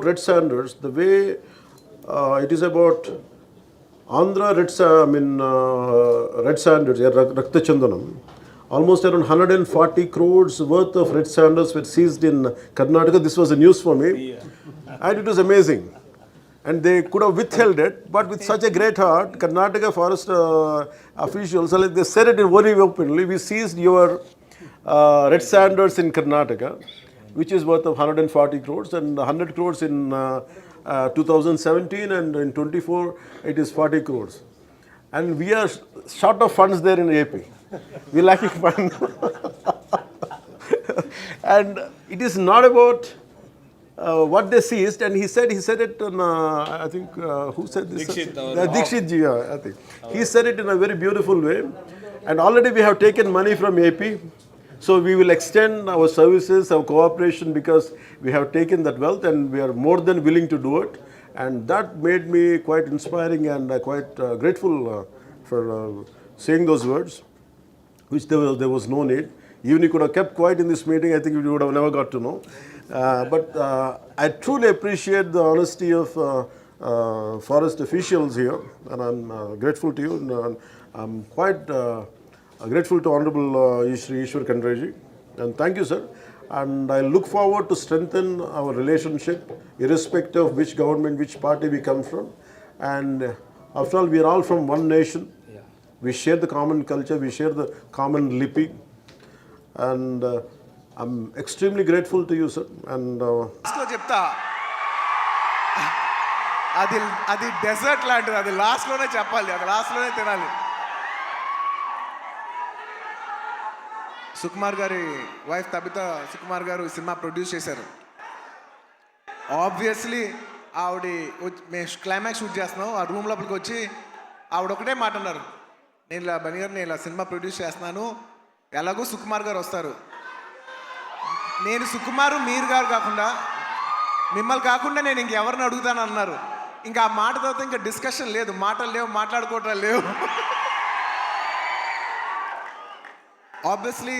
Red Sanders, the way it is about Andhra Red Sanders, Rakta Chandanam. Almost around 140 crores worth of Red Sanders were seized in Karnataka. This was a news for me, and it was amazing. And they could have withheld it, but with such a great heart, Karnataka forest officials, they said it very openly. We seized your Red Sanders in Karnataka, which is worth of 140 crores and 100 crores in 2017, and in 24 it is 40 crores. And we are short of funds there in AP. We lacking funds. And it is not about what they seized, and he said it on, I think, who said this? Dikshit ji, I think. He said it in a very beautiful way. And already we have taken money from AP. So we will extend our services, our cooperation, because we have taken that wealth and we are more than willing to do it. And that made me quite inspiring and quite grateful for saying those words, which there was no need. Even you could have kept quiet in this meeting, I think you would have never got to know. But I truly appreciate the honesty of forest officials here, and I'm grateful to you. And I'm quite grateful to Honorable Shri Ishwar Khandreji, and thank you, sir. And I look forward to strengthen our relationship, irrespective of which government, which party we come from. And after all, we are all from one nation. Yeah. We share the common culture, we share the common lipi. And I'm extremely grateful to you, sir. And అది dessert లాంటిది, అది లాస్ట్లోనే చెప్పాలి, అది లాస్ట్లోనే తినాలి. సుకుమార్ గారి wife Tabitha Sukumar గారు ఈ cinema produce చేశారు. ఆబ్వియస్లీ ఆవిడ మేము క్లైమాక్స్ షూట్ చేస్తున్నాం, ఆ రూమ్ లోపలికి వచ్చి ఆవిడ ఒకటే మాట అన్నారు, నేను ఇలా బని గారు నేను ఇలా సినిమా ప్రొడ్యూస్ చేస్తున్నాను, ఎలాగో సుకుమార్ గారు వస్తారు, నేను సుకుమారు మీరు గారు కాకుండా మిమ్మల్ని కాకుండా నేను ఇంకెవరిని అడుగుతాను అన్నారు. ఇంకా ఆ మాట తర్వాత ఇంకా డిస్కషన్ లేదు, మాటలు లేవు, మాట్లాడుకోవటం లేవు. ఆబ్వియస్లీ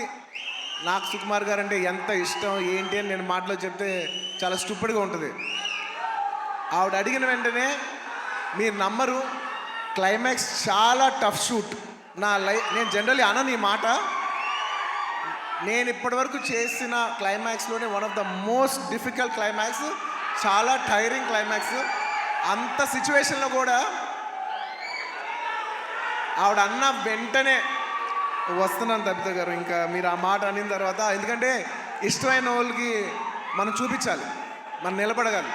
నాకు సుకుమార్ గారు అంటే ఎంత ఇష్టం ఏంటి అని నేను మాటలో చెప్తే చాలా స్టూపిడ్గా ఉంటుంది. ఆవిడ అడిగిన వెంటనే మీరు నమ్మరు, క్లైమాక్స్ చాలా టఫ్ షూట్. నేను జనరల్లీ అనను ఈ మాట, నేను ఇప్పటివరకు చేసిన క్లైమాక్స్లోనే one of the most difficult climax, చాలా టైరింగ్ క్లైమాక్స్. అంత సిచ్యువేషన్లో కూడా ఆవిడ అన్న వెంటనే వస్తున్నాను తబితా గారు, ఇంకా మీరు ఆ మాట అనిన తర్వాత, ఎందుకంటే ఇష్టమైన వాళ్ళకి మనం చూపించాలి, మనం నిలబడగాలి.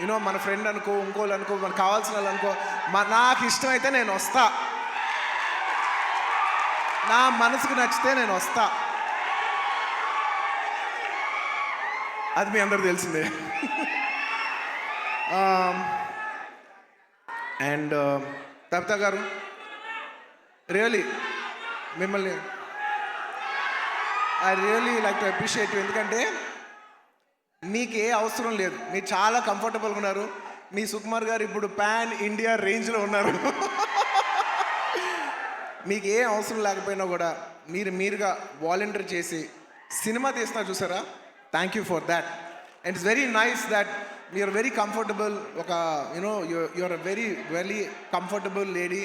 యూనో మన ఫ్రెండ్ అనుకో, ఇంకోళ్ళు అనుకో, మనకు కావాల్సిన వాళ్ళు అనుకో, నాకు ఇష్టమైతే నేను వస్తా, నా మనసుకు నచ్చితే నేను వస్తా, అది మీ అందరూ తెలిసిందే. అండ్ తబితా గారు రియలీ మిమ్మల్ని I really like to appreciate you. ఎందుకంటే మీకు ఏ అవసరం లేదు, మీరు చాలా కంఫర్టబుల్గా ఉన్నారు. మీ సుకుమార్ గారు ఇప్పుడు పాన్ ఇండియా రేంజ్లో ఉన్నారు. మీకు ఏ అవసరం లేకపోయినా కూడా మీరుగా వాలంటీర్ చేసి సినిమా తీస్తున్నారు చూసారా, thank you for that. And it's very nice that you're very comfortable, ఒక you know you're a very very comfortable lady.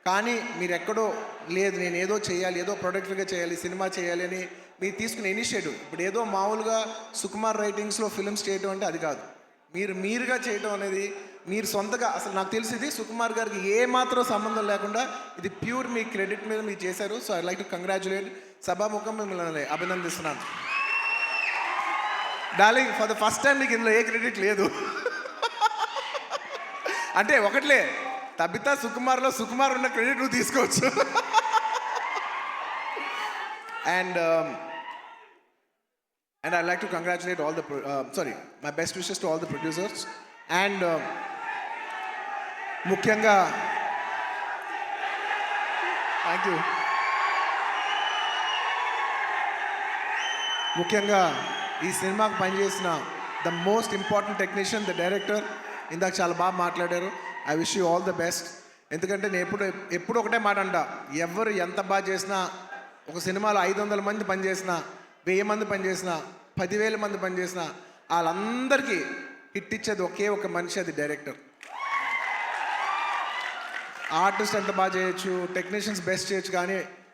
కానీ మీరు ఎక్కడో లేదు, నేను ఏదో చేయాలి, ఏదో ప్రొడక్టివ్గా చేయాలి, సినిమా చేయాలి అని మీరు తీసుకునే ఇనిషియేటివ్. ఇప్పుడు ఏదో మామూలుగా సుకుమార్ రైటింగ్స్లో ఫిల్మ్స్ చేయటం అంటే అది కాదు, మీరుగా చేయటం అనేది, మీరు సొంతగా. అసలు నాకు తెలిసింది సుకుమార్ గారికి ఏ మాత్రం సంబంధం లేకుండా ఇది ప్యూర్ మీ క్రెడిట్ మీద మీరు చేశారు. So I like to congratulate, సభాముఖం మిమ్మల్ని అభినందిస్తున్నాను. Darling, for the first time మీకు ఇందులో ఏ క్రెడిట్ లేదు. అంటే ఒకట్లే, తబితా సుకుమార్లో సుకుమార్ ఉన్న క్రెడిట్ నువ్వు తీసుకోవచ్చు. And I like to congratulate all the my best wishes to all the producers. And ముఖ్యంగా థ్యాంక్ యూ, ముఖ్యంగా ఈ సినిమాకు పనిచేసిన the most important technician, the director. ఇందాక చాలా బాగా మాట్లాడారు. I wish you all the best. ఎందుకంటే నేను ఎప్పుడు ఒకటే మాట అంట, ఎవరు ఎంత బాగా చేసినా, ఒక సినిమాలో 500 మంది పనిచేసినా, 1000 మంది పనిచేసినా, 10,000 మంది పనిచేసినా, వాళ్ళందరికీ హిట్ ఇచ్చేది ఒకే ఒక మనిషి, అది డైరెక్టర్. ఆర్టిస్ట్ ఎంత బాగా చేయొచ్చు, టెక్నీషియన్స్ బెస్ట్ చేయొచ్చు, కానీ